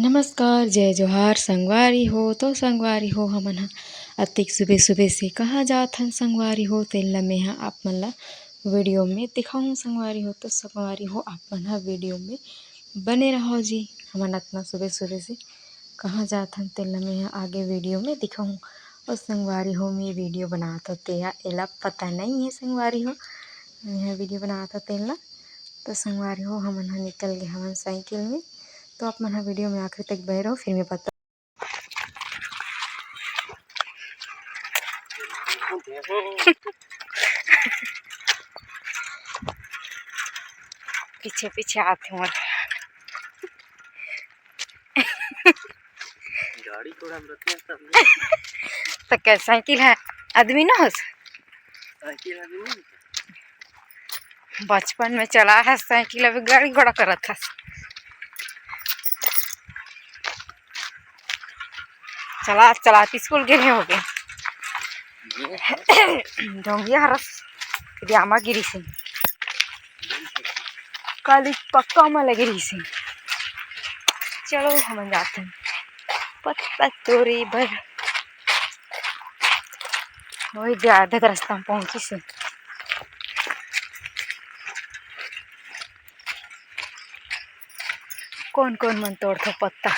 नमस्कार, जय जोहार। संगवारी हो तो संगवारी हो हमन ह अतिक सुबह सुबह से कहाँ जात हन संगवारी हो तेन ल मैं ह आप मन ला वीडियो में दिखाऊं। संगवारी हो तो संगवारी हो आप मन ह वीडियो में बने रहो जी। हमन अतना सुबह सुबह से कहाँ जात हन तेन ल मैं ह आगे वीडियो में दिखाऊं। और संगवारी हो मैं वीडियो बनात हो तेहा एला पता नहीं है। संगवारी हो मैं वीडियो बनात हो तेन ला तो संगवारी हो हमन ह निकल गए हमन साइकिल में। तो आप मन हाँ वीडियो में आखिर तक बने रहो, फिर मैं पता पीछे पीछे आते मोर गाड़ी थोड़ा तो क्या साइकिल है आदमी ना हो। साइकिल आदमी बचपन में चला है साइकिल, अभी गाड़ी घोड़ा करत था। चला चला स्कूल गए हो गए ढोंगिया हरस जामा गिरी से कल पक्का में लगे रही से। चलो हम जाते हैं पत्ता तोरी भर वही आधे रास्ता में पहुंची से। कौन कौन मन तोड़ थो पत्ता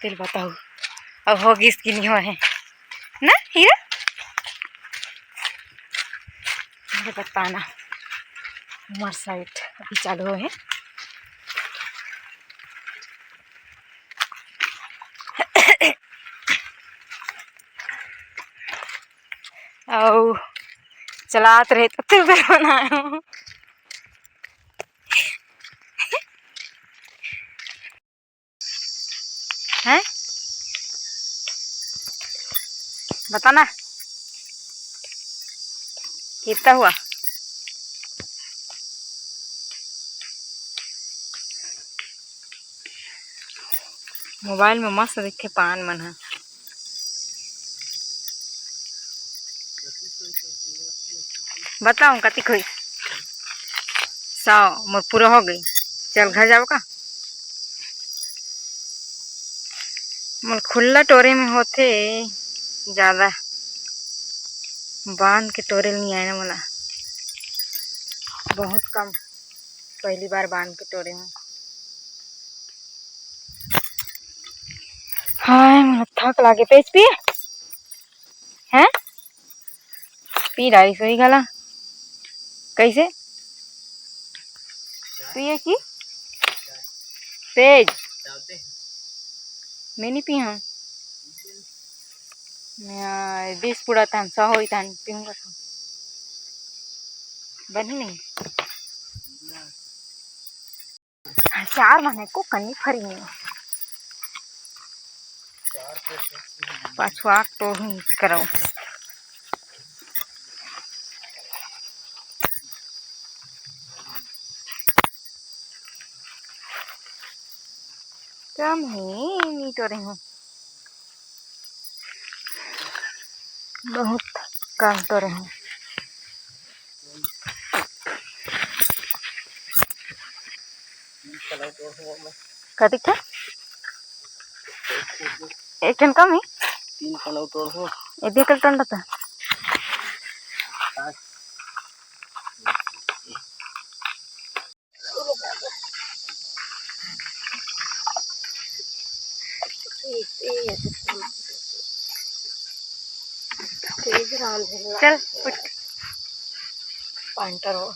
तेल बताओ। अब होगी इसकी नहीं हो है ना हीरा मुझे बताना। उमर साइड अभी चालू है। और चलात रहे तो फिर बनाया है। बताना कितना हुआ। मोबाइल में मस्त दिखे पान मन है। बताऊं कति कोई 100 मोर पूरा हो गई। चल घर जाओ का मोर खुला टोरे में होते ज़्यादा बांध के टोरे नहीं आए ना मोला बहुत कम। पहली बार बांध के टोरे में हाय मोला थक लागे। पेच पिए हैं पी डाली सोई गला कैसे पिए की पेज मैं नहीं पी हूँ। मैं 20 पूरा था 100 हो पीऊँगा था बनी नहीं। 4 महीने को कहीं फरी नहीं पाछुआ तो ही करो। कम ही नहीं तो रही हूँ बहुत कम तो रही हूँ। कति था एक टन कम है 3 पलव तोड़ हो एक कल टन था। चल पंटर हो